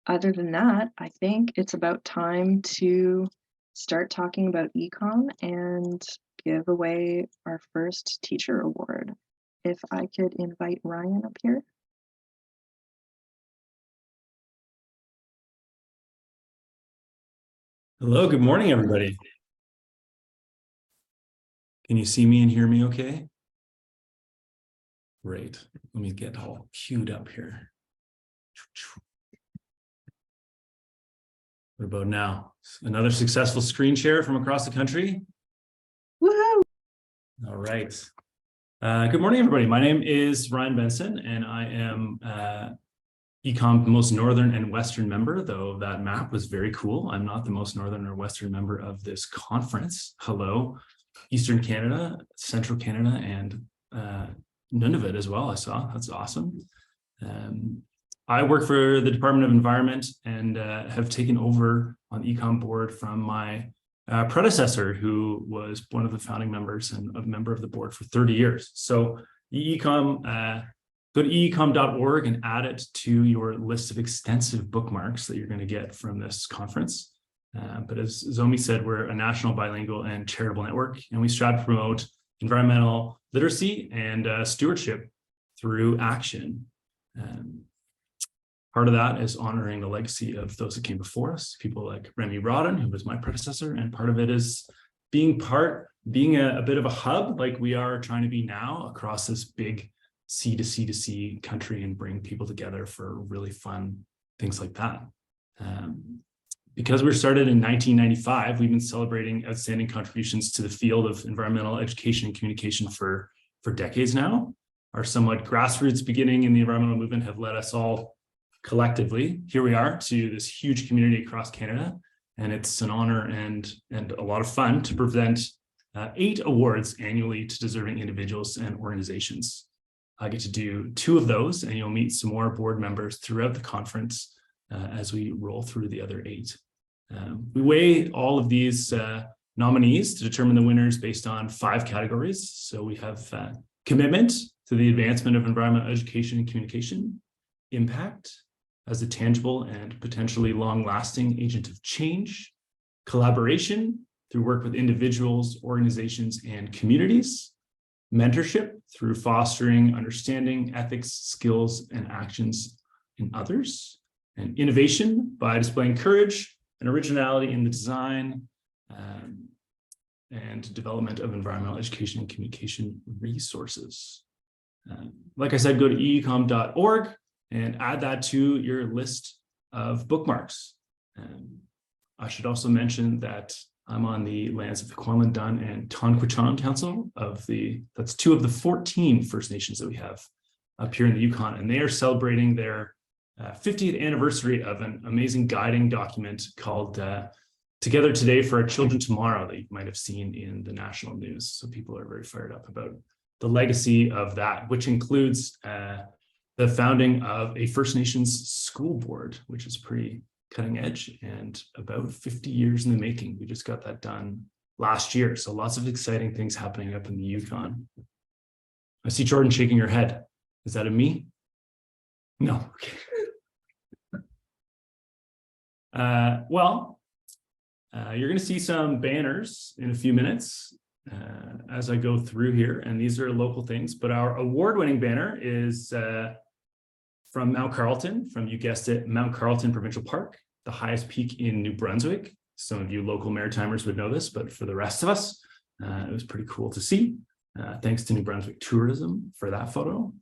other than that, I think it's about time to start talking about EECOM and give away our first teacher award. If I could invite Ryan up here. Hello, good morning, everybody. Can you see me and hear me okay? Great. Let me get all queued up here. What about now? Another successful screen share from across the country? Woohoo! All right. Good morning, everybody. My name is Ryan Benson, and I am EECOM most northern and western member, though that map was very cool. I'm not the most northern or western member of this conference. Hello, Eastern Canada, Central Canada, and Nunavut as well. I saw that's awesome. I work for the Department of Environment and have taken over on the EECOM board from my predecessor, who was one of the founding members and a member of the board for 30 years. So EECOM, go to eecom.org and add it to your list of extensive bookmarks that you're going to get from this conference. But as Zomi said, we're a national bilingual and charitable network, and we strive to promote environmental literacy and stewardship through action. Part of that is honoring the legacy of those that came before us, people like Remy Rodden, who was my predecessor, and part of it is being a bit of a hub like we are trying to be now across this big C to C to C country and bring people together for really fun things like that. Because we were started in 1995, we've been celebrating outstanding contributions to the field of environmental education and communication for decades now. Our somewhat grassroots beginning in the environmental movement have led us all collectively, here we are, to this huge community across Canada. And it's an honor and a lot of fun to present 8 awards annually to deserving individuals and organizations. I get to do 2 of those, and you'll meet some more board members throughout the conference as we roll through the other 8. We weigh all of these nominees to determine the winners based on 5 categories. So we have commitment to the advancement of environmental education and communication, impact as a tangible and potentially long-lasting agent of change, collaboration through work with individuals, organizations, and communities, mentorship through fostering understanding, ethics, skills, and actions in others, and innovation by displaying courage and originality in the design and development of environmental education and communication resources. Like I said, go to eecom.org and add that to your list of bookmarks. I should also mention that I'm on the lands of the Kwantlen and Tonquichan Council that's 2 of the 14 First Nations that we have up here in the Yukon, and they are celebrating their 50th anniversary of an amazing guiding document called Together Today for Our Children Tomorrow that you might have seen in the national news. So people are very fired up about the legacy of that, which includes the founding of a First Nations school board, which is pretty cutting edge and about 50 years in the making. We just got that done last year. So lots of exciting things happening up in the Yukon. I see Jordan shaking your head. Is that a me? No. Okay. You're going to see some banners in a few minutes as I go through here, and these are local things, but our award-winning banner is from Mount Carlton, you guessed it, Mount Carlton Provincial Park, the highest peak in New Brunswick. Some of you local Maritimers would know this, but for the rest of us, it was pretty cool to see. Thanks to New Brunswick Tourism for that photo.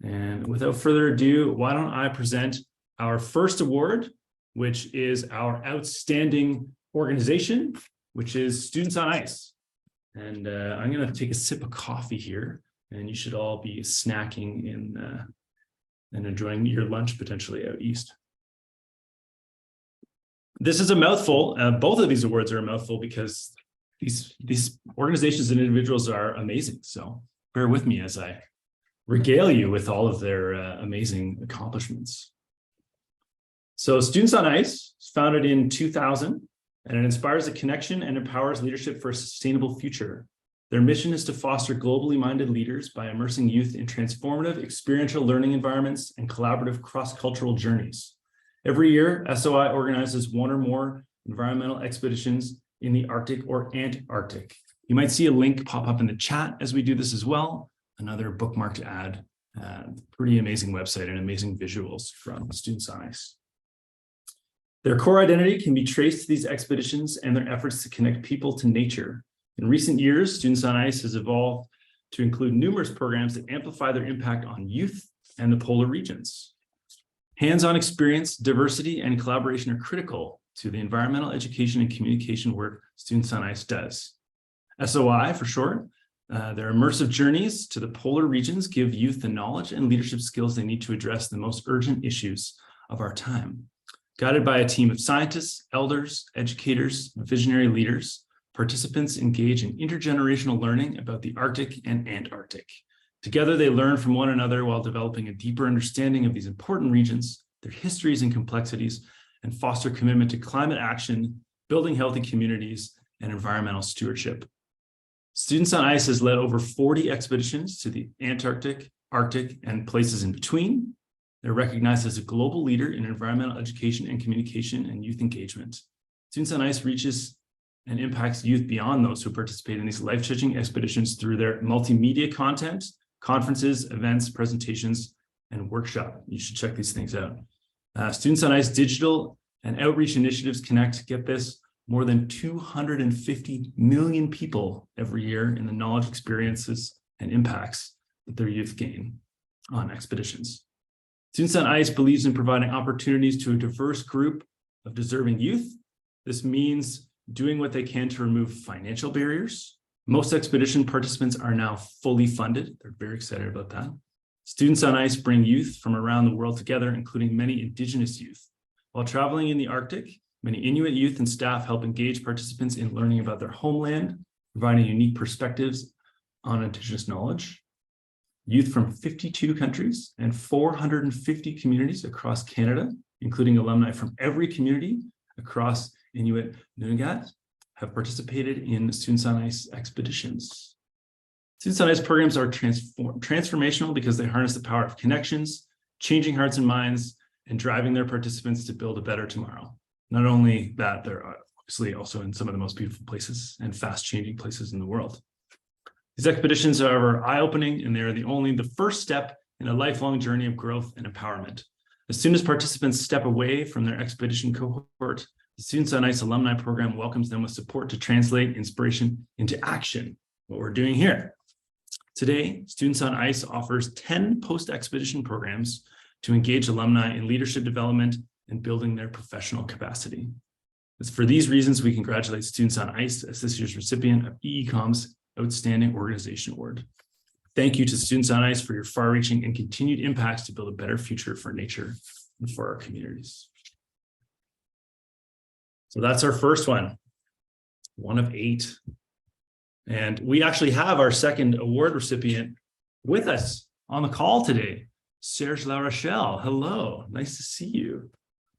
And without further ado, why don't I present our first award, which is our outstanding organization, which is Students on Ice. And I'm going to take a sip of coffee here, and you should all be snacking and enjoying your lunch potentially out east. This is a mouthful. Both of these awards are a mouthful because these organizations and individuals are amazing. So bear with me as I regale you with all of their amazing accomplishments. So Students on Ice was founded in 2000, and it inspires a connection and empowers leadership for a sustainable future. Their mission is to foster globally minded leaders by immersing youth in transformative experiential learning environments and collaborative cross-cultural journeys. Every year, SOI organizes one or more environmental expeditions in the Arctic or Antarctic. You might see a link pop up in the chat as we do this as well. Another bookmark to add. Pretty amazing website and amazing visuals from Students on Ice. Their core identity can be traced to these expeditions and their efforts to connect people to nature. In recent years, Students on Ice has evolved to include numerous programs that amplify their impact on youth and the polar regions. Hands-on experience, diversity, and collaboration are critical to the environmental education and communication work Students on Ice does. SOI for short, their immersive journeys to the polar regions give youth the knowledge and leadership skills they need to address the most urgent issues of our time. Guided by a team of scientists, elders, educators, visionary leaders, participants engage in intergenerational learning about the Arctic and Antarctic. Together, they learn from one another while developing a deeper understanding of these important regions, their histories and complexities, and foster commitment to climate action, building healthy communities, and environmental stewardship. Students on Ice has led over 40 expeditions to the Antarctic, Arctic, and places in between. They're recognized as a global leader in environmental education and communication and youth engagement. Students on Ice reaches and impacts youth beyond those who participate in these life-changing expeditions through their multimedia content, conferences, events, presentations, and workshop. You should check these things out. Students on Ice digital and outreach initiatives connect, get this, more than 250 million people every year in the knowledge, experiences, and impacts that their youth gain on expeditions. Students on Ice believes in providing opportunities to a diverse group of deserving youth. This means doing what they can to remove financial barriers. Most expedition participants are now fully funded. They're very excited about that. Students on Ice bring youth from around the world together, including many Indigenous youth. While traveling in the Arctic, many Inuit youth and staff help engage participants in learning about their homeland, providing unique perspectives on Indigenous knowledge. Youth from 52 countries and 450 communities across Canada, including alumni from every community across Inuit Nunavut, have participated in Students on Ice expeditions. Students on Ice programs are transformational because they harness the power of connections, changing hearts and minds, and driving their participants to build a better tomorrow. Not only that, they're obviously also in some of the most beautiful places and fast-changing places in the world. These expeditions are eye-opening, and they are only the first step in a lifelong journey of growth and empowerment. As soon as participants step away from their expedition cohort, the Students on Ice alumni program welcomes them with support to translate inspiration into action, what we're doing here. Today, Students on Ice offers 10 post-expedition programs to engage alumni in leadership development and building their professional capacity. It's for these reasons we congratulate Students on Ice as this year's recipient of EECOM's Outstanding Organization Award. Thank you to Students on Ice for your far-reaching and continued impacts to build a better future for nature and for our communities. So that's our first one of 8. And we actually have our second award recipient with us on the call today, Serge La Rochelle. Hello, nice to see you.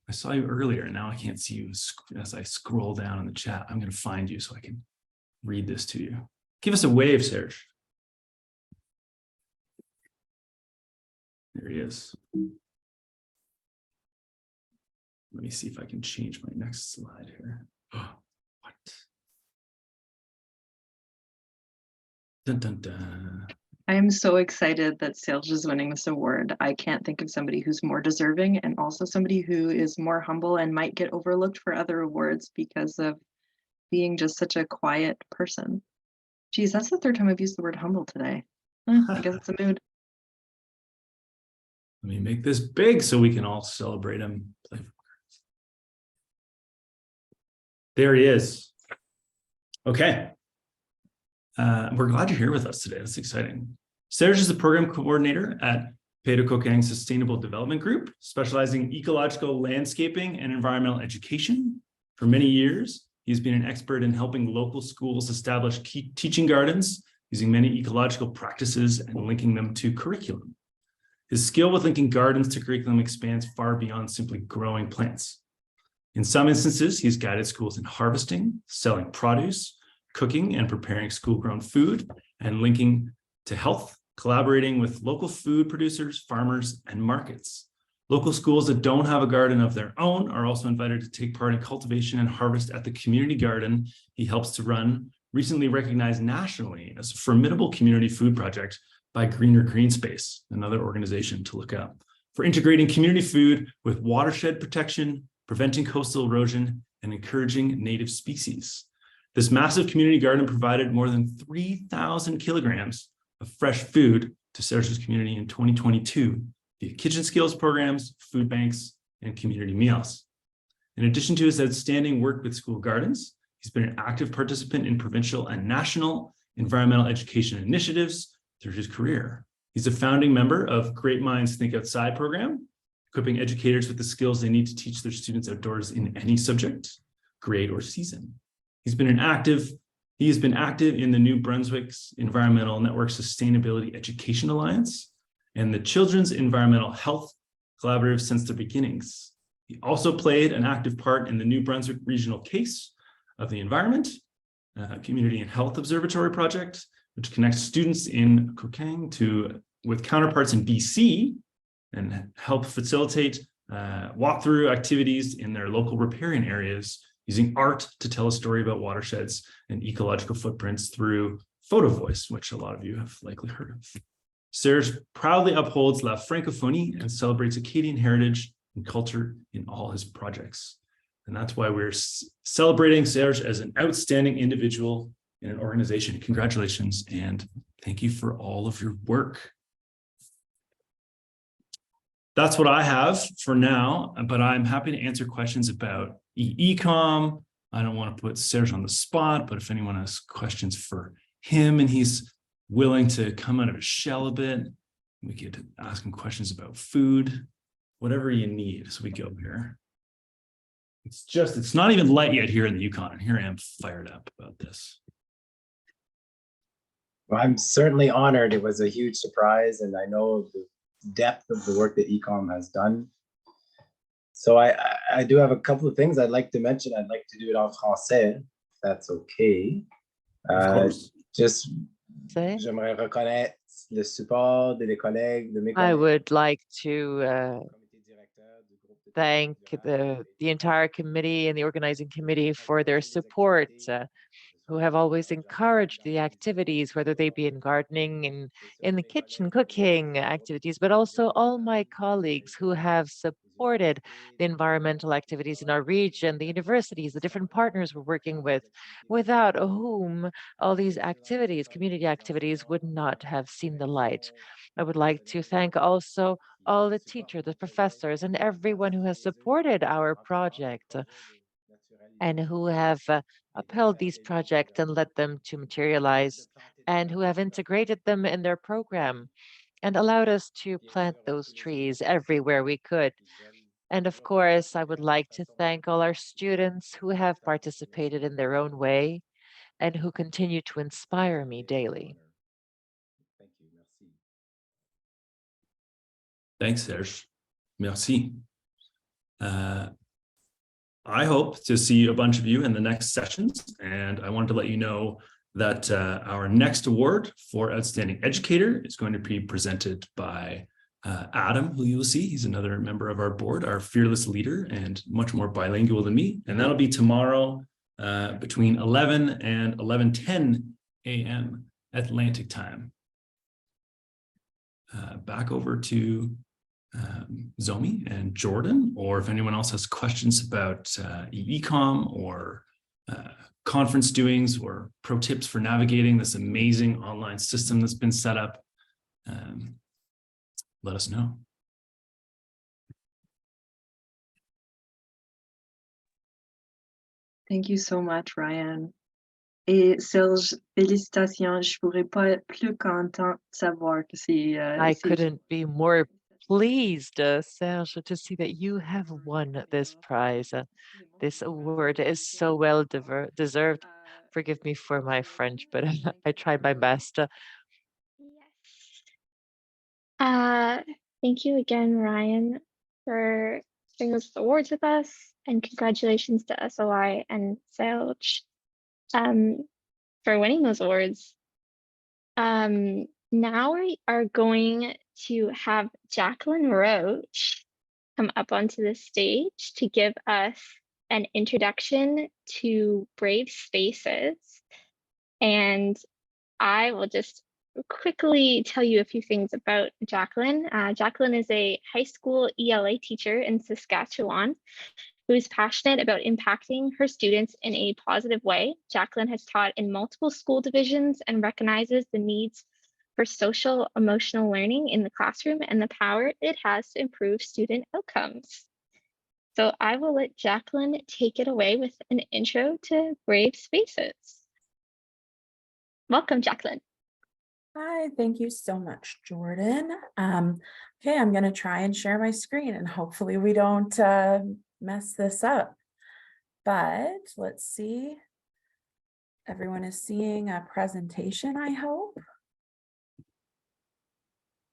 I saw you earlier, now I can't see you as I scroll down in the chat. I'm going to find you so I can read this to you. Give us a wave, Serge. There he is. Let me see if I can change my next slide here. Oh, what? Dun, dun, dun. I am so excited that Serge is winning this award. I can't think of somebody who's more deserving, and also somebody who is more humble and might get overlooked for other awards because of being just such a quiet person. Geez, that's the third time I've used the word humble today. I guess it's a mood. Let me make this big so we can all celebrate him. There he is. Okay. We're glad you're here with us today. That's exciting. Serge is the program coordinator at Pédocokang Sustainable Development Group, specializing in ecological landscaping and environmental education. For many years, he's been an expert in helping local schools establish key teaching gardens using many ecological practices and linking them to curriculum. His skill with linking gardens to curriculum expands far beyond simply growing plants. In some instances, he's guided schools in harvesting, selling produce, cooking and preparing school-grown food, and linking to health, collaborating with local food producers, farmers, and markets. Local schools that don't have a garden of their own are also invited to take part in cultivation and harvest at the community garden he helps to run, recently recognized nationally as a formidable community food project by Greener Green Space, another organization to look up, for integrating community food with watershed protection, preventing coastal erosion, and encouraging native species. This massive community garden provided more than 3,000 kilograms of fresh food to Serge's community in 2022 via kitchen skills programs, food banks, and community meals. In addition to his outstanding work with school gardens, he's been an active participant in provincial and national environmental education initiatives through his career. He's a founding member of Great Minds Think Outside program, equipping educators with the skills they need to teach their students outdoors in any subject, grade, or season. He has been active in the New Brunswick's Environmental Network Sustainability Education Alliance and the Children's Environmental Health Collaborative since their beginnings. He also played an active part in the New Brunswick Regional Case of the Environment, Community and Health Observatory Project, which connects students in Kokang with counterparts in BC and help facilitate walkthrough activities in their local riparian areas using art to tell a story about watersheds and ecological footprints through photo voice, which a lot of you have likely heard of. Serge proudly upholds La Francophonie and celebrates Acadian heritage and culture in all his projects. And that's why we're celebrating Serge as an outstanding individual in an organization. Congratulations, and thank you for all of your work. That's what I have for now, but I'm happy to answer questions about EECOM. I don't want to put Serge on the spot, but if anyone has questions for him and he's willing to come out of his shell a bit, we could ask him questions about food, whatever you need as we go here. It's not even light yet here in the Yukon, and here I am fired up about this. Well, I'm certainly honored. It was a huge surprise, and I know the depth of the work that EECOM has done. So I do have a couple of things I'd like to mention. I'd like to do it en français, if that's okay. Of course. J'aimerais reconnaître le support des collègues, de mes I collègues. would like to thank the entire committee and the organizing committee for their support, who have always encouraged the activities, whether they be in gardening, in the kitchen, cooking activities, but also all my colleagues who have supported the environmental activities in our region, the universities, the different partners we're working with, without whom all these activities, community activities, would not have seen the light. I would like to thank also all the teachers, the professors, and everyone who has supported our project and who have upheld these projects and led them to materialize, and who have integrated them in their program and allowed us to plant those trees everywhere we could. And of course, I would like to thank all our students who have participated in their own way and who continue to inspire me daily. Thank you. Merci. Thanks, Serge. Merci. I hope to see a bunch of you in the next sessions, and I wanted to let you know that our next award for Outstanding Educator is going to be presented by Adam, who you will see. He's another member of our board, our fearless leader, and much more bilingual than me. And that'll be tomorrow between 11 and 11:10 a.m. Atlantic time. Back over to Zomi and Jordan, or if anyone else has questions about EECOM or conference doings or pro tips for navigating this amazing online system that's been set up, let us know. Thank you so much, Ryan. Et Serge, félicitations. Je pourrais pas être plus content de savoir que c'est. I couldn't be more pleased, Serge, to see that you have won this prize. This award is so well deserved. Forgive me for my French, but I tried my best. Yes. Thank you again, Ryan, for sharing those awards with us, and congratulations to SOI and Serge for winning those awards. Now we are going to have Jaclyn Roach come up onto the stage to give us an introduction to Brave Spaces. And I will just quickly tell you a few things about Jaclyn. Jaclyn is a high school ELA teacher in Saskatchewan who is passionate about impacting her students in a positive way. Jaclyn has taught in multiple school divisions and recognizes the needs for social emotional learning in the classroom and the power it has to improve student outcomes. So I will let Jaclyn take it away with an intro to Brave Spaces. Welcome, Jaclyn. Hi, thank you so much, Jordan. Okay, I'm going to try and share my screen and hopefully we don't mess this up. But let's see. Everyone is seeing a presentation, I hope.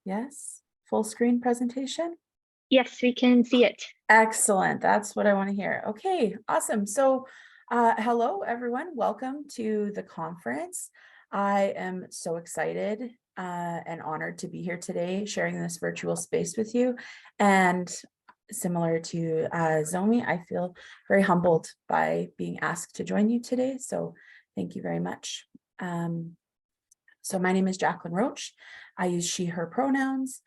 Yes, full screen presentation. Yes, we can see it. Excellent. That's what I want to hear. Okay, awesome. So hello, everyone. Welcome to the conference. I am so excited and honored to be here today, sharing this virtual space with you. And similar to Zomi, I feel very humbled by being asked to join you today. So thank you very much. So my name is Jaclyn Roach. I use she, her pronouns.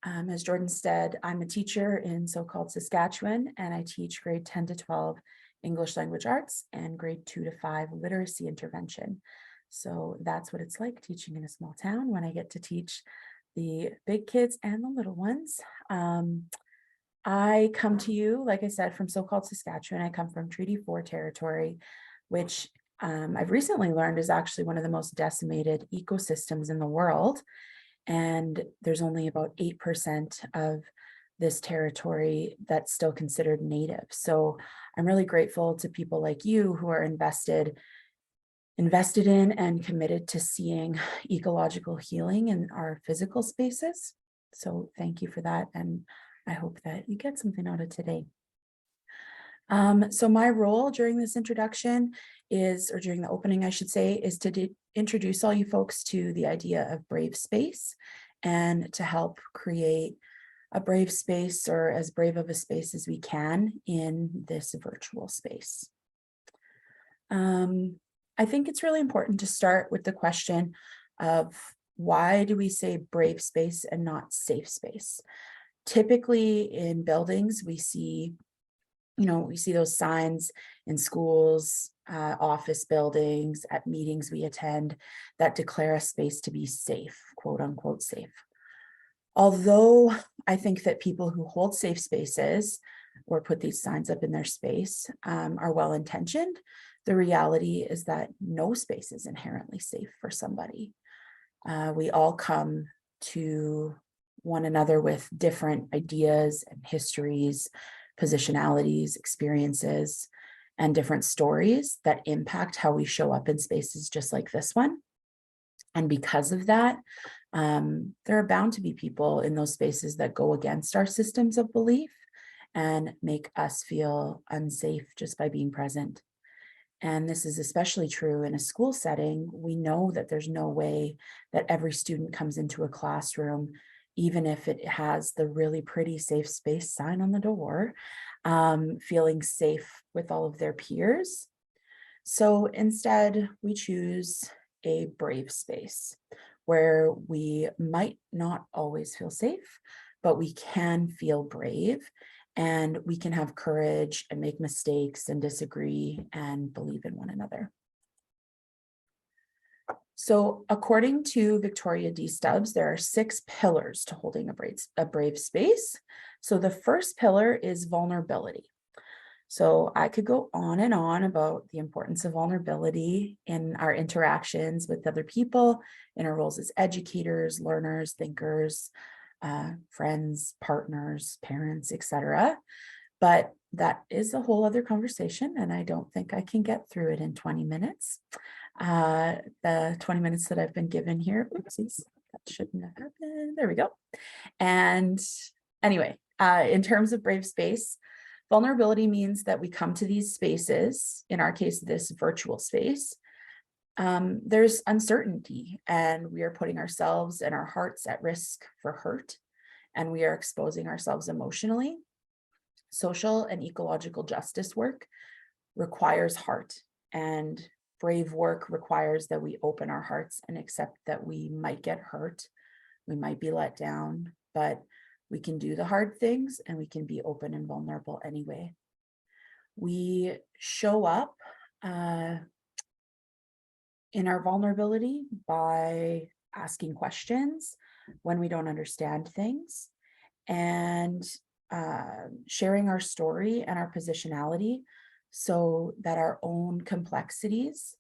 As Jordan said, I'm a teacher in so-called Saskatchewan, and I teach grade 10 to 12 English language arts and grade 2 to 5 literacy intervention. So that's what it's like teaching in a small town when I get to teach the big kids and the little ones. I come to you, like I said, from so-called Saskatchewan. I come from Treaty 4 territory, which I've recently learned is actually one of the most decimated ecosystems in the world. And there's only about 8% of this territory that's still considered native. So I'm really grateful to people like you who are invested in and committed to seeing ecological healing in our physical spaces. So thank you for that. And I hope that you get something out of today. So my role during this introduction is, or during the opening, I should say, is to introduce all you folks to the idea of brave space and to help create a brave space, or as brave of a space as we can in this virtual space. I think it's really important to start with the question of why do we say brave space and not safe space? Typically in buildings, we see those signs in schools, office buildings, at meetings we attend that declare a space to be safe, quote unquote safe. Although I think that people who hold safe spaces or put these signs up in their space are well-intentioned, the reality is that no space is inherently safe for somebody. We all come to one another with different ideas and histories, positionalities, experiences, and different stories that impact how we show up in spaces just like this one. And because of that, there are bound to be people in those spaces that go against our systems of belief and make us feel unsafe just by being present. And this is especially true in a school setting. We know that there's no way that every student comes into a classroom, even if it has the really pretty safe space sign on the door, feeling safe with all of their peers. So instead, we choose a brave space where we might not always feel safe, but we can feel brave and we can have courage and make mistakes and disagree and believe in one another. So according to Victoria D. Stubbs, there are 6 pillars to holding a brave space. So the first pillar is vulnerability. So I could go on and on about the importance of vulnerability in our interactions with other people, in our roles as educators, learners, thinkers, friends, partners, parents, etc. But that is a whole other conversation, and I don't think I can get through it in 20 minutes. The 20 minutes that I've been given here, oopsies, that shouldn't have happened. There we go. And anyway, in terms of brave space, vulnerability means that we come to these spaces, in our case, this virtual space. There's uncertainty, and we are putting ourselves and our hearts at risk for hurt, and we are exposing ourselves emotionally. Social and ecological justice work requires heart, and brave work requires that we open our hearts and accept that we might get hurt, we might be let down, but we can do the hard things and we can be open and vulnerable anyway. We show up in our vulnerability by asking questions when we don't understand things, and sharing our story and our positionality so that our own complexities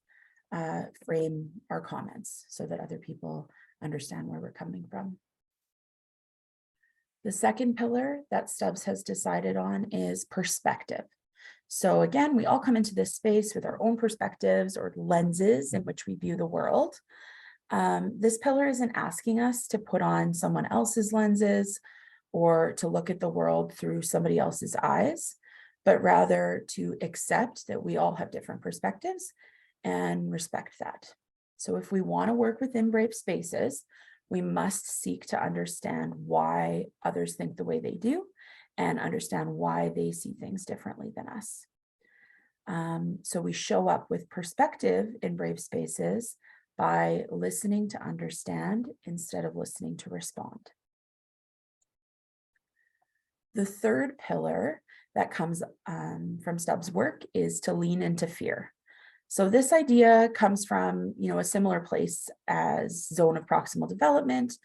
frame our comments so that other people understand where we're coming from. The second pillar that Stubbs has decided on is perspective. So again, we all come into this space with our own perspectives or lenses in which we view the world. This pillar isn't asking us to put on someone else's lenses or to look at the world through somebody else's eyes, but rather to accept that we all have different perspectives and respect that. So if we want to work within brave spaces, we must seek to understand why others think the way they do and understand why they see things differently than us. So we show up with perspective in brave spaces by listening to understand instead of listening to respond. The third pillar that comes from Stubbs' work is to lean into fear. So this idea comes from, a similar place as zone of proximal development.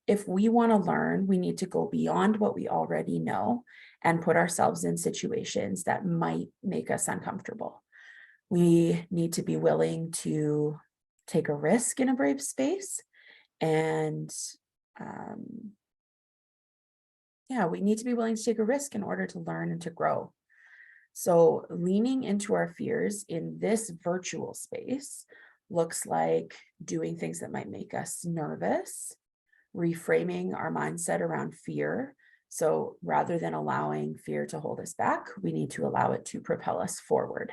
If we want to learn, we need to go beyond what we already know and put ourselves in situations that might make us uncomfortable. We need to be willing to take a risk in a brave space, and we need to be willing to take a risk in order to learn and to grow. So leaning into our fears in this virtual space looks like doing things that might make us nervous, reframing our mindset around fear. So rather than allowing fear to hold us back, we need to allow it to propel us forward.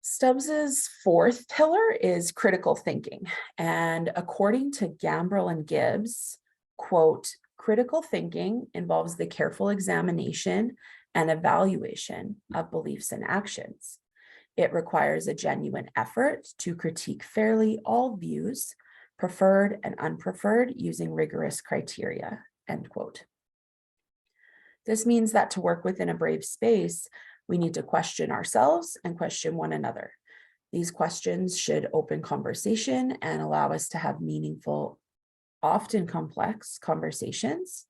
Stubbs's fourth pillar is critical thinking. And according to Gambrell and Gibbs, quote, critical thinking involves the careful examination and evaluation of beliefs and actions. It requires a genuine effort to critique fairly all views, preferred and unpreferred, using rigorous criteria, end quote. This means that to work within a brave space, we need to question ourselves and question one another. These questions should open conversation and allow us to have meaningful, often complex conversations.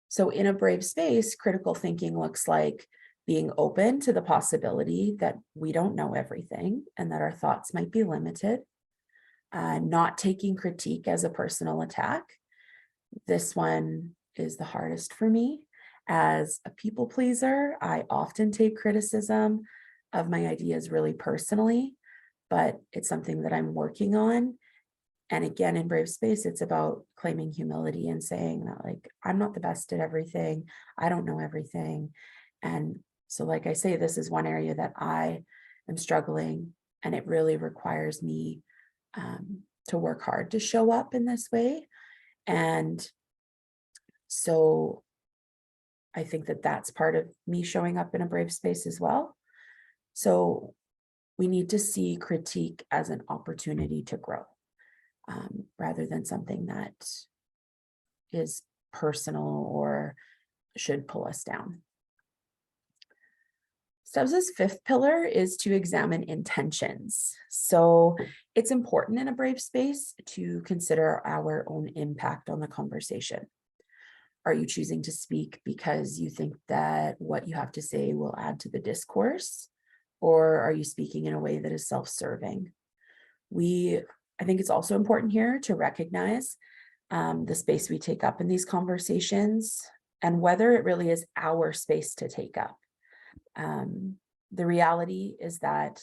So in a brave space, critical thinking looks like being open to the possibility that we don't know everything and that our thoughts might be limited, not taking critique as a personal attack. This one is the hardest for me. As a people pleaser, I often take criticism of my ideas really personally, but it's something that I'm working on. And again, in brave space, it's about claiming humility and saying that, like, I'm not the best at everything. I don't know everything. And so, like I say, this is one area that I am struggling, and it really requires me to work hard to show up in this way. And so I think that that's part of me showing up in a brave space as well. So we need to see critique as an opportunity to grow, rather than something that is personal or should pull us down. Stubbs's fifth pillar is to examine intentions. So it's important in a brave space to consider our own impact on the conversation. Are you choosing to speak because you think that what you have to say will add to the discourse? Or are you speaking in a way that is self-serving? I think it's also important here to recognize the space we take up in these conversations and whether it really is our space to take up. The reality is that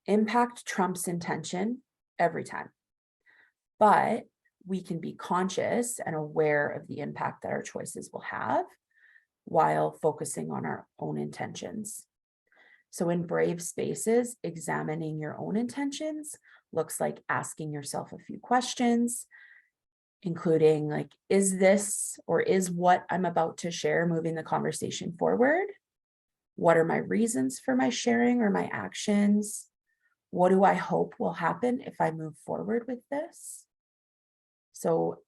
impact trumps intention every time, but we can be conscious and aware of the impact that our choices will have while focusing on our own intentions. So in brave spaces, examining your own intentions looks like asking yourself a few questions. including like, is this or is what I'm about to share moving the conversation forward? What are my reasons for my sharing or my actions? What do I hope will happen if I move forward with this? So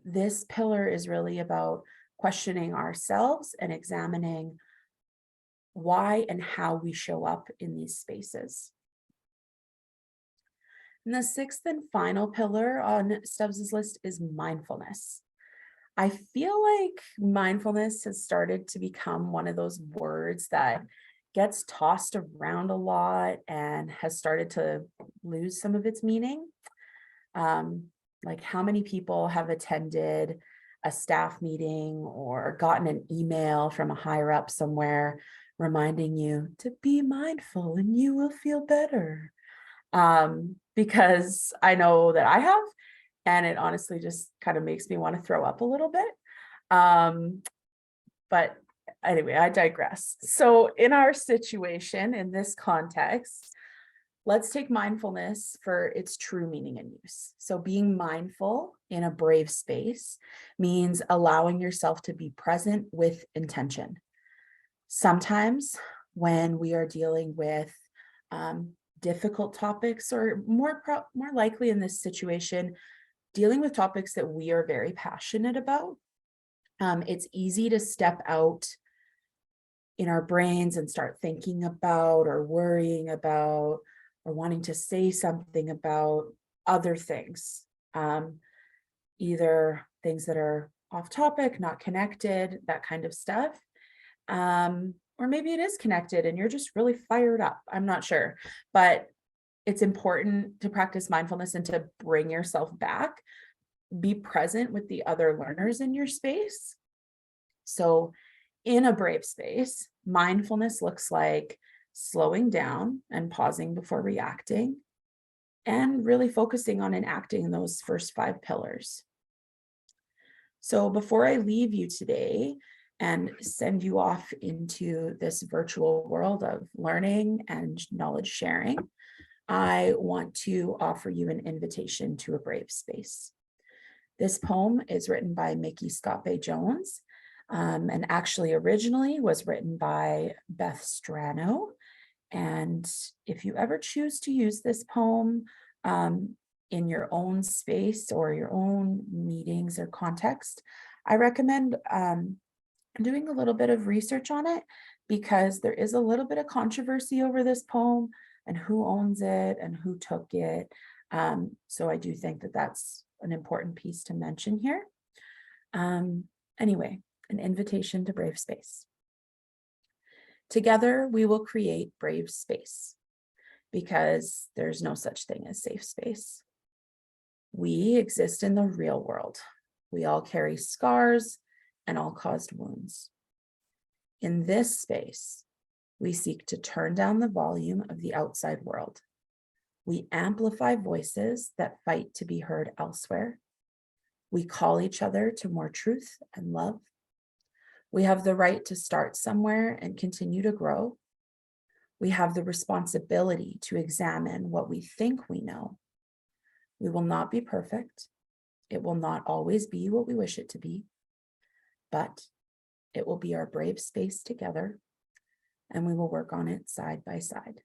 this pillar is really about questioning ourselves and examining why and how we show up in these spaces. And the sixth and final pillar on Stubbs's list is mindfulness. I feel like mindfulness has started to become one of those words that gets tossed around a lot and has started to lose some of its meaning. Like how many people have attended a staff meeting or gotten an email from a higher up somewhere reminding you to be mindful and you will feel better. Because I know that I have, and it honestly just kind of makes me want to throw up a little bit. But anyway, I digress. So in our situation, in this context, let's take mindfulness for its true meaning and use. So being mindful in a brave space means allowing yourself to be present with intention. Sometimes when we are dealing with difficult topics, or more likely in this situation, dealing with topics that we are very passionate about, it's easy to step out in our brains and start thinking about or worrying about or wanting to say something about other things, either things that are off topic, not connected, that kind of stuff. Or maybe it is connected and you're just really fired up. I'm not sure, but it's important to practice mindfulness and to bring yourself back, be present with the other learners in your space. So in a brave space, mindfulness looks like slowing down and pausing before reacting and really focusing on enacting those first 5 pillars. So before I leave you today and send you off into this virtual world of learning and knowledge sharing, I want to offer you an invitation to a brave space. This poem is written by Mickey Scott Bay Jones, and actually originally was written by Beth Strano. And if you ever choose to use this poem in your own space or your own meetings or context, I recommend doing a little bit of research on it, because there is a little bit of controversy over this poem and who owns it and who took it. So I do think that that's an important piece to mention here. Anyway, an invitation to brave space. Together, we will create brave space, because there's no such thing as safe space. We exist in the real world. We all carry scars and all caused wounds. In this space, we seek to turn down the volume of the outside world. We amplify voices that fight to be heard elsewhere. We call each other to more truth and love. We have the right to start somewhere and continue to grow. We have the responsibility to examine what we think we know. We will not be perfect. It will not always be what we wish it to be, but it will be our brave space together, and we will work on it side by side.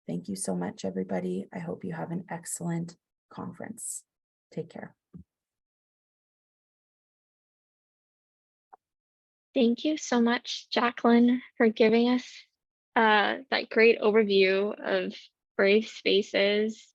Thank you so much, everybody. I hope you have an excellent conference. Take care. Thank you so much, Jaclyn, for giving us that great overview of brave spaces